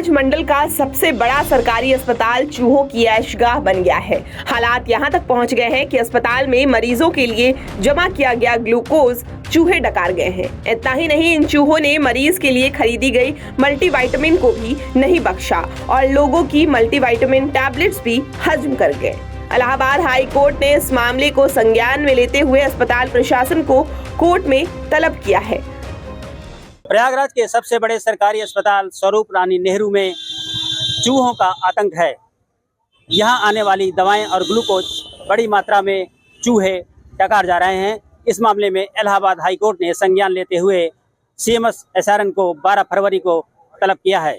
प्रयागराज मंडल का सबसे बड़ा सरकारी अस्पताल चूहों की ऐशगाह बन गया है। हालात यहां तक पहुंच गए हैं कि अस्पताल में मरीजों के लिए जमा किया गया ग्लूकोज चूहे डकार गए हैं। इतना ही नहीं, इन चूहों ने मरीज के लिए खरीदी गई मल्टीविटामिन को भी नहीं बख्शा और लोगों की मल्टीविटामिन टैबलेट्स भी हजम कर गए। इलाहाबाद हाई कोर्ट ने इस मामले को संज्ञान में लेते हुए अस्पताल प्रशासन को कोर्ट में तलब किया है। प्रयागराज के सबसे बड़े सरकारी अस्पताल स्वरूप रानी नेहरू में चूहों का आतंक है। यहां आने वाली दवाएं और ग्लूकोज बड़ी मात्रा में चूहे डकार जा रहे हैं। इस मामले में इलाहाबाद हाई कोर्ट ने संज्ञान लेते हुए सीएमएस एसआरएन को 12 फरवरी को तलब किया है।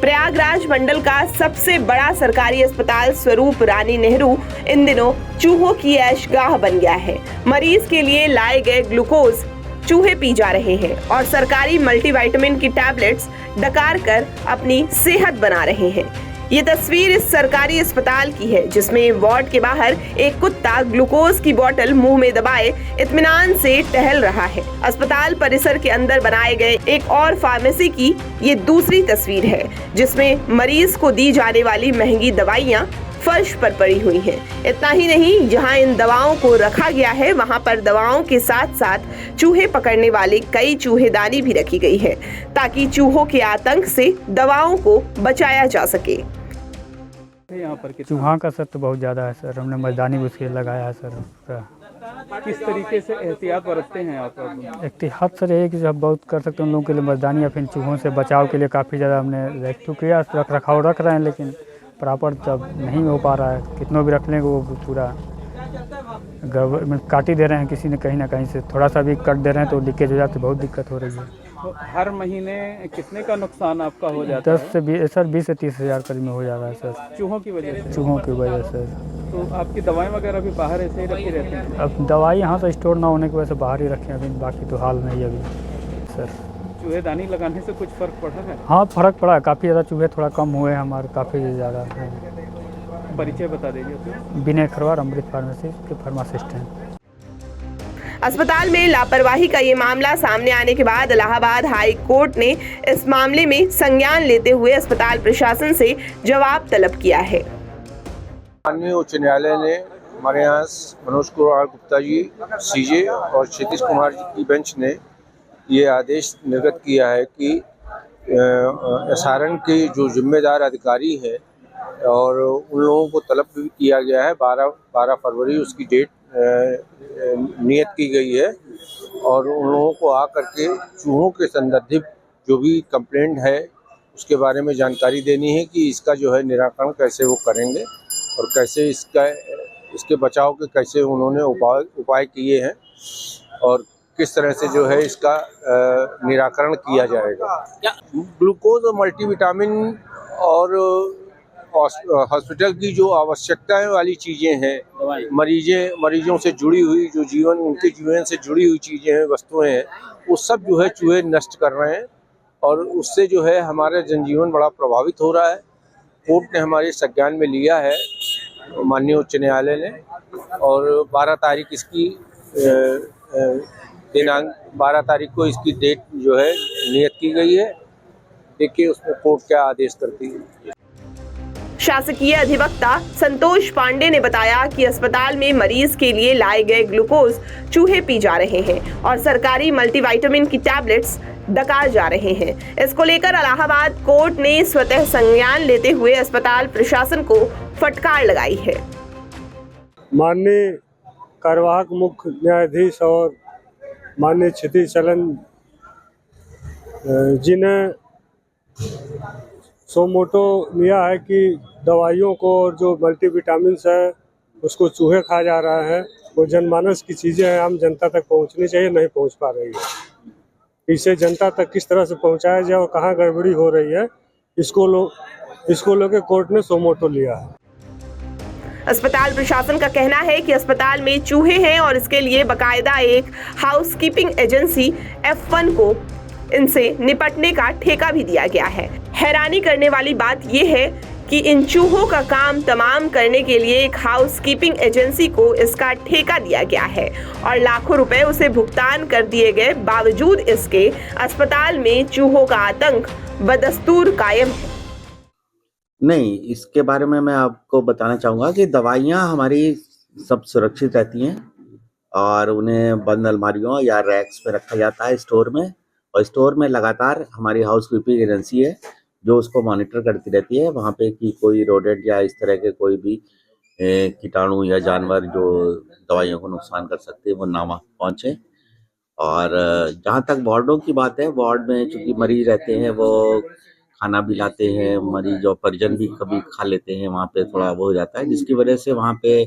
प्रयागराज मंडल का सबसे बड़ा सरकारी अस्पताल स्वरूप रानी नेहरू इन दिनों चूहों की ऐशगाह बन गया है। मरीज के लिए लाए गए ग्लूकोज चूहे पी जा रहे हैं और सरकारी मल्टीविटामिन की टैबलेट्स डकार कर अपनी सेहत बना रहे हैं। ये तस्वीर इस सरकारी अस्पताल की है जिसमें वार्ड के बाहर एक कुत्ता ग्लूकोज की बोतल मुंह में दबाए इत्मीनान से टहल रहा है। अस्पताल परिसर के अंदर बनाए गए एक और फार्मेसी की ये दूसरी तस्वीर है जिसमें मरीज को दी जाने वाली महंगी दवाइयाँ फर्श पर पड़ी हुई हैं। इतना ही नहीं, जहां इन दवाओं को रखा गया है वहां पर दवाओं के साथ साथ चूहे पकड़ने वाले कई चूहेदानी भी रखी गई है ताकि चूहों के आतंक से दवाओं को बचाया जा सके। यहाँ पर चूहा का सर तो बहुत ज़्यादा है सर। हमने मर्दानी भी उसके लगाया है सर। किस तरीके से एहतियात बरतते हैं आप? एहतियात सर यही कि जो बहुत कर सकते हैं उन लोगों के लिए मर्दानी या फिर चूहों से बचाव के लिए काफ़ी ज़्यादा हमने रेस्क्यू किया, रख रखाव रख रहे हैं, लेकिन प्रॉपर जब नहीं हो पा रहा है। कितनों भी रख लेंगे वो पूरा गवर्नमेंट काट ही दे रहे हैं। किसी ने कहीं ना कहीं से थोड़ा सा भी कट दे रहे हैं तो लीकेज हो जाती है, बहुत दिक्कत हो रही है। तो हर महीने कितने का नुकसान आपका हो जाता है? 10 से 20 सर 20 से 30 हज़ार करीब में हो जा रहा है सर। चूहों की वजह से? चूहों की वजह से। तो आपकी दवाएं वगैरह भी बाहर ऐसे ही रखी रहती हैं? अब दवाई यहाँ से स्टोर ना होने की वजह से बाहर ही रखें अभी, बाकी तो हाल नहीं अभी सर। चूहेदानी लगाने से कुछ फ़र्क पड़ा है? हाँ, फ़र्क पड़ा है काफ़ी ज़्यादा। चूहे थोड़ा कम हुए हैं हमारे, काफ़ी ज़्यादा है। परिचय बता दीजिए। विनय खरवार, अमृत फार्मेसी के फार्मासिस्ट हैं। अस्पताल में लापरवाही का ये मामला सामने आने के बाद इलाहाबाद हाई कोर्ट ने इस मामले में संज्ञान लेते हुए अस्पताल प्रशासन से जवाब तलब किया है। माननीय उच्च न्यायालय ने हमारे यहाँ मनोज कुमार गुप्ता जी सीजे और क्षितिज कुमार जी की बेंच ने ये आदेश निर्गत किया है कि एसआरएन के जो जिम्मेदार अधिकारी हैं और उन लोगों को तलब भी किया गया है। 12 फरवरी उसकी डेट नियत की गई है और उन लोगों को आकर के चूहों के संबंधित जो भी कंप्लेंट है उसके बारे में जानकारी देनी है कि इसका जो है निराकरण कैसे वो करेंगे और कैसे इसके बचाव के कैसे उन्होंने उपाय किए हैं और किस तरह से जो है इसका निराकरण किया जाएगा। ग्लूकोज और मल्टीविटामिन और हॉस्पिटल की जो आवश्यकताएं वाली चीज़ें हैं, मरीजों से जुड़ी हुई जो उनके जीवन से जुड़ी हुई चीज़ें हैं, वस्तुएं हैं, वो सब जो है चूहे नष्ट कर रहे हैं और उससे जो है हमारा जनजीवन बड़ा प्रभावित हो रहा है। कोर्ट ने हमारे संज्ञान में लिया है माननीय उच्च न्यायालय ने और 12 तारीख इसकी दिनांक 12 तारीख को इसकी डेट जो है नियत की गई है। देखिए उसमें कोर्ट क्या आदेश करती है। शासकीय अधिवक्ता संतोष पांडे ने बताया कि अस्पताल में मरीज के लिए लाए गए ग्लूकोज चूहे पी जा रहे हैं और सरकारी मल्टीविटामिन की टैबलेट्स डकार जा रहे हैं। इसको लेकर इलाहाबाद कोर्ट ने स्वतः संज्ञान लेते हुए अस्पताल प्रशासन को फटकार लगाई है। माननीय कार्यवाहक मुख्य न्यायाधीश और माननीय क्षितिज चलन जी ने सोमोटो लिया है कि दवाइयों को और जो मल्टीविटामिन है उसको चूहे खा जा रहा है। वो जनमानस की चीज़ें हैं, आम जनता तक पहुंचनी चाहिए, नहीं पहुंच पा रही है। इसे जनता तक किस तरह से पहुंचाया जाए और कहाँ गड़बड़ी हो रही है, इसको लोग कोर्ट ने सोमोटो लिया है। अस्पताल प्रशासन का कहना है कि अस्पताल में चूहे हैं और इसके लिए बकायदा एक हाउसकीपिंग एजेंसी F1 को इनसे निपटने का ठेका भी दिया गया है। हैरानी करने वाली बात यह है कि इन चूहों का काम तमाम करने के लिए एक हाउसकीपिंग एजेंसी को इसका ठेका दिया गया है और लाखों रुपए उसे भुगतान कर दिए गए, बावजूद इसके अस्पताल में चूहों का आतंक बदस्तूर कायम है। नहीं, इसके बारे में मैं आपको बताना चाहूँगा कि दवाइयाँ हमारी सब सुरक्षित रहती हैं और उन्हें बंद अलमारियों या रैक्स पे रखा जाता है स्टोर में, और स्टोर में लगातार हमारी हाउस कीपिंग एजेंसी है जो उसको मॉनिटर करती रहती है वहाँ पे कि कोई रोडेंट या इस तरह के कोई भी कीटाणु या जानवर जो दवाइयों को नुकसान कर सकते हैं वो ना पहुँचे। और जहाँ तक वार्डों की बात है, वार्ड में चूँकि मरीज रहते हैं वो खाना भी लाते हैं, मरीज और परिजन भी कभी खा लेते हैं, वहाँ पे थोड़ा वो हो जाता है जिसकी वजह से वहाँ पे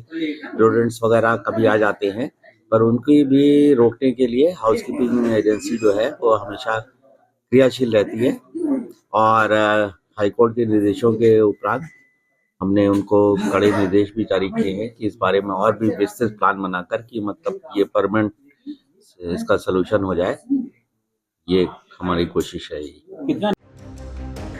रोडेंट्स वगैरह कभी आ जाते हैं, पर उनकी भी रोकने के लिए हाउसकीपिंग एजेंसी जो है वो हमेशा क्रियाशील रहती है। और हाईकोर्ट के निर्देशों के उपरांत हमने उनको कड़े निर्देश भी जारी किए हैं कि इस बारे में और भी विस्तृत प्लान बनाकर कि मतलब ये परमानेंट इसका सलूशन हो जाए, ये हमारी कोशिश है।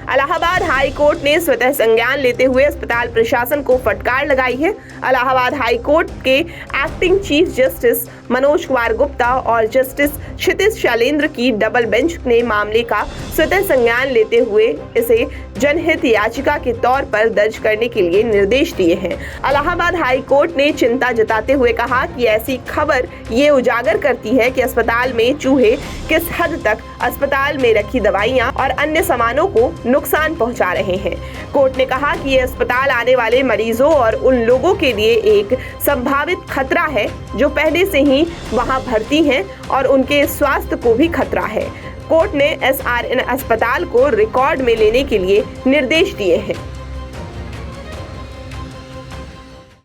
इलाहाबाद हाई कोर्ट ने स्वतः संज्ञान लेते हुए अस्पताल प्रशासन को फटकार लगाई है। इलाहाबाद हाई कोर्ट के acting chief justice Manoj Kumar Gupta और जस्टिस क्षितिज शैलेंद्र की डबल बेंच ने मामले का स्वतः संज्ञान लेते हुए इसे जनहित याचिका के तौर पर दर्ज करने के लिए निर्देश दिए हैं। इलाहाबाद हाई कोर्ट ने चिंता जताते हुए कहा कि ऐसी खबर ये उजागर करती है कि अस्पताल में चूहे किस हद तक अस्पताल में रखी दवाइयां और अन्य सामानों को नुकसान पहुंचा रहे हैं। कोर्ट ने कहा कि ये अस्पताल आने वाले मरीजों और उन लोगों के लिए एक संभावित खतरा है जो पहले से ही वहां भर्ती हैं और उनके स्वास्थ्य को भी खतरा है। कोर्ट ने SRN अस्पताल को रिकॉर्ड में लेने के लिए निर्देश दिए हैं।